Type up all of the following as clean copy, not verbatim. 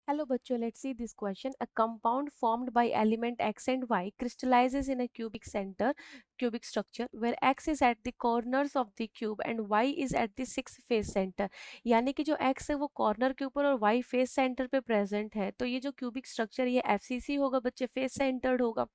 Hello बच्चों, let's see this question. A compound formed by element x and y crystallizes in a cubic structure where x is at the corners of the cube and y is at the sixth face center. यानी कि जो x है वो corner के ऊपर और y face centre पे present है, तो ये जो क्यूबिक स्ट्रक्चर ये FCC होगा बच्चे, फेस सेंटर्ड होगा.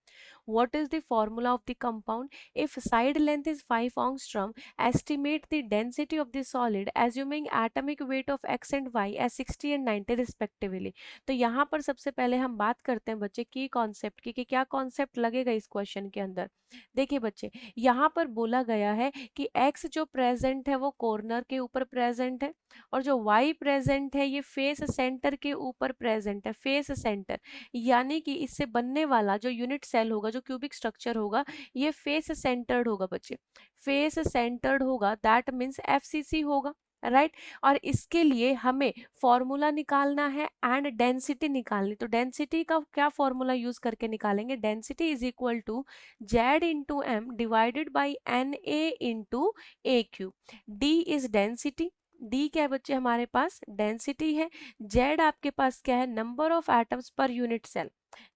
What is the formula of the compound? If side length is 5 angstrom, estimate the density of the solid assuming atomic weight of x and y as 60 and 90 respectively. तो यहाँ पर सबसे पहले हम बात करते हैं बच्चे की कॉन्सेप्ट की कि क्या कॉन्सेप्ट लगेगा इस क्वेश्चन के अंदर. देखिए बच्चे, यहाँ पर बोला गया है कि x जो प्रेजेंट है वो कॉर्नर के ऊपर प्रेजेंट है और जो y प्रेजेंट है ये फेस सेंटर के ऊपर प्रेजेंट है, फेस सेंटर. यानी कि इससे बनने वाला जो यूनिट सेल होगा, जो क्यूबिक स्ट्रक्चर होगा, ये फेस सेंटर्ड होगा बच्चे, फेस सेंटर्ड होगा. दैट मीन्स FCC होगा, राइट. और इसके लिए हमें फॉर्मूला निकालना है एंड डेंसिटी निकालनी. तो डेंसिटी का क्या फॉर्मूला यूज करके निकालेंगे? Density is equal to Z into M divided by N A into A cube. D is density. D क्या है बच्चे? हमारे पास डेंसिटी है. जेड आपके पास क्या है? Number of atoms per unit cell.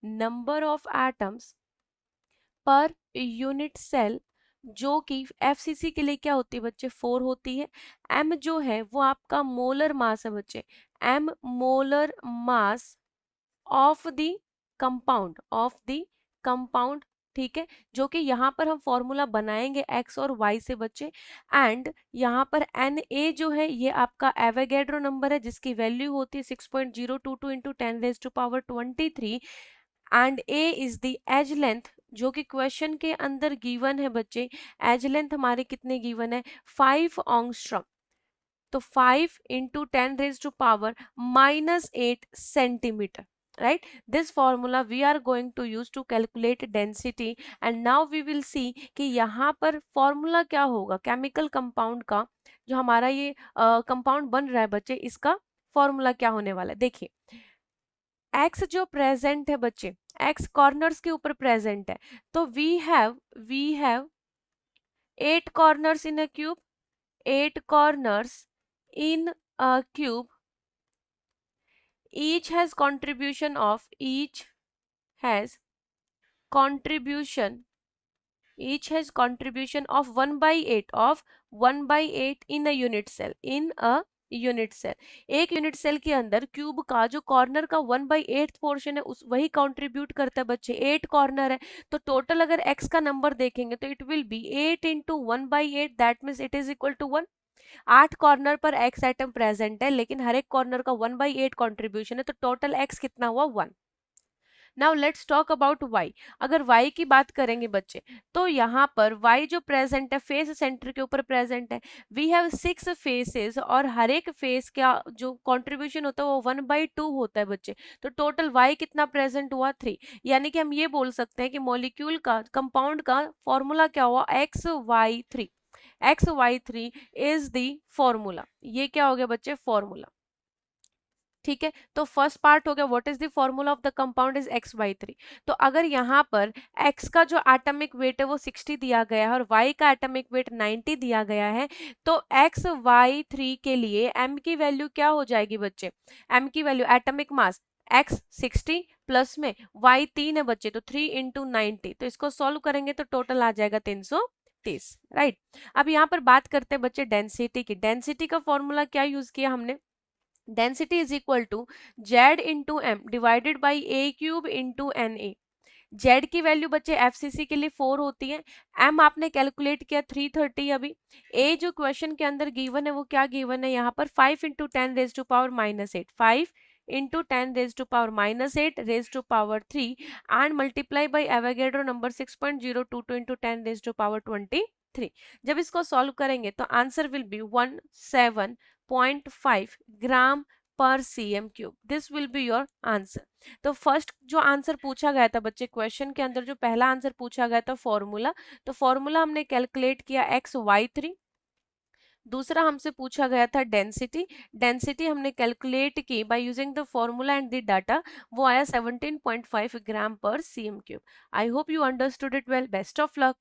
Number of atoms per unit cell जो कि FCC के लिए क्या होती है बच्चे? 4 होती है. M जो है वो आपका मोलर मास है बच्चे. M molar mass of the compound, ठीक है, जो कि यहाँ पर हम फॉर्मूला बनाएंगे x और y से बच्चे. एंड यहाँ पर Na जो है ये आपका एवोगैड्रो नंबर है जिसकी वैल्यू होती है 6.022 into 10⁻23. And A is the edge length जो कि क्वेश्चन के अंदर गिवन है बच्चे. एज लेंथ हमारे कितने गिवन है? 5 ऑंगस्ट्रॉम. तो 5 into 10⁻⁻8 centimetre, right? This formula we are going to use to calculate density. and now we will see कि यहाँ पर फॉर्मूला क्या होगा केमिकल कंपाउंड का. जो हमारा ये कंपाउंड बन रहा है बच्चे, इसका फॉर्मूला क्या होने वाला है? देखिए, x जो प्रेजेंट है बच्चे, x कॉर्नर्स के ऊपर प्रेजेंट है, तो we have 8 corners in a cube. 8 corners in a cube. Each has contribution of each has contribution of 1/8 in a unit cell. एक यूनिट सेल के अंदर क्यूब का जो कॉर्नर का 1/8 पोर्शन है उस वही कंट्रीब्यूट करता है बच्चे. 8 कॉर्नर है तो टोटल अगर x का नंबर देखेंगे तो it will be 8 into 1/8. That means it is equal to 1. 8 corner पर x आइटम प्रेजेंट है लेकिन हर एक कॉर्नर का 1/8 कंट्रीब्यूशन है, तो टोटल x कितना हुआ? 1. Now let's talk about y. अगर y की बात करेंगे बच्चे तो यहाँ पर y जो प्रेजेंट है फेस सेंटर के ऊपर प्रेजेंट है. वी हैव 6 फेसेस और हर एक फेस का जो कंट्रीब्यूशन होता है वो 1/2 होता है बच्चे. तो टोटल y कितना प्रेजेंट हुआ? 3. यानी कि हम ये बोल सकते हैं कि मॉलिक्यूल का, कंपाउंड का फॉर्मूला क्या हुआ? XY3. XY3 is the formula. ये क्या हो गया बच्चे? फॉर्मूला. ठीक है, तो फर्स्ट पार्ट हो गया what is the formula of the compound is XY3. तो अगर यहाँ पर x का जो एटॉमिक वेट है वो 60 दिया गया है और y का एटॉमिक वेट 90 दिया गया है, तो XY3 के लिए m की वैल्यू क्या हो जाएगी बच्चे? m की value atomic mass x 60 plus में y 3 है बच्चे, तो 3 इंटू 90. तो इसको सॉल्व करेंगे तो टोटल आ जाएगा 330, राइट. अब यहाँ पर बात करते हैं बच्चे डेंसिटी की. डेंसिटी का फॉर्मूला क्या यूज किया हमने? Density is equal to Z into M divided by A cube into N A. जेड की वैल्यू बच्चे FCC के लिए 4 होती है. एम आपने कैलकुलेट किया 330. अभी ए जो क्वेश्चन के अंदर गिवन है वो क्या गिवन है यहाँ पर? 5 into 10⁻⁻8. 5 into 10⁻⁻8 raise to power 3 and multiply by Avogadro number 6.022 into 10⁻23. जब इसको सॉल्व करेंगे तो आंसर विल बी 17.5 ग्राम पर cm3. This will be your answer. तो फर्स्ट जो आंसर पूछा गया था बच्चे क्वेश्चन के अंदर, जो पहला आंसर पूछा गया था फॉर्मूला, तो फॉर्मूला हमने कैलकुलेट किया XY3. दूसरा हमसे पूछा गया था डेंसिटी. डेंसिटी हमने कैलकुलेट की by using the formula and the data. वो आया 17.5 ग्राम पर cm3. I hope you understood it well. Best of luck.